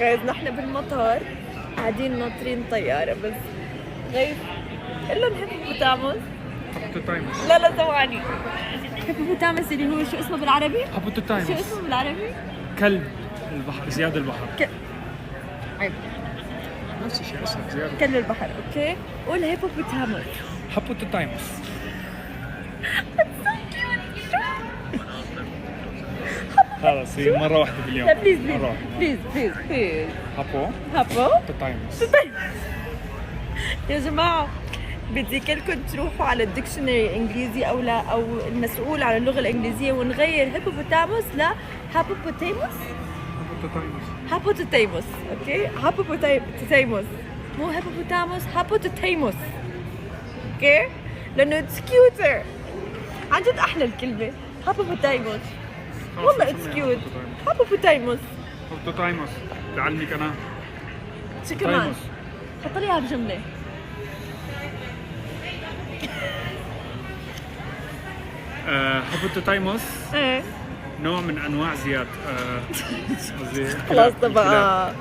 غيظ نحن بالمطار قاعدين ناطرين طيارة بس غيظ قل لهم هيبوبوتاموس. هابوتوتايموس. لا ثواني. هيبوبوتاموس اللي هو شو اسمه بالعربي؟ هابوتوتايموس. شو اسمه بالعربي؟ كلب البحر، زياد البحر. عيب. نفس الشيء اسمه زياد. كلب البحر، اوكي؟ قول هيبوبوتاموس. هابوتوتايموس. خلاص هي مرة واحدة باليوم. لا بليز مرة واحدة. بليز بليز بليز. هابو توتايموس. يا جماعة بدي كلكم تروحوا على الديكشنري الانجليزي او لا او المسؤول عن اللغة الانجليزية ونغير هيبوبوتاموس ل هابوبوتاموس. هابوتوتاموس، اوكي؟ هابوبوتاموس مو هيبوبوتاموس، هابوتوتاموس، اوكي؟ لانه اتس كيوتر. عن جد احلى الكلمة هابوبوتاموس، والله اتس كيوت. هابوبوتاموس. هابوتوتايموس بعلمك انا. شو كمان؟ تايموس. حط لي اياها بجملة. هابوتوتايموس ايه نوع من انواع زياد. قصدي خلاص الكلاب. طبعا.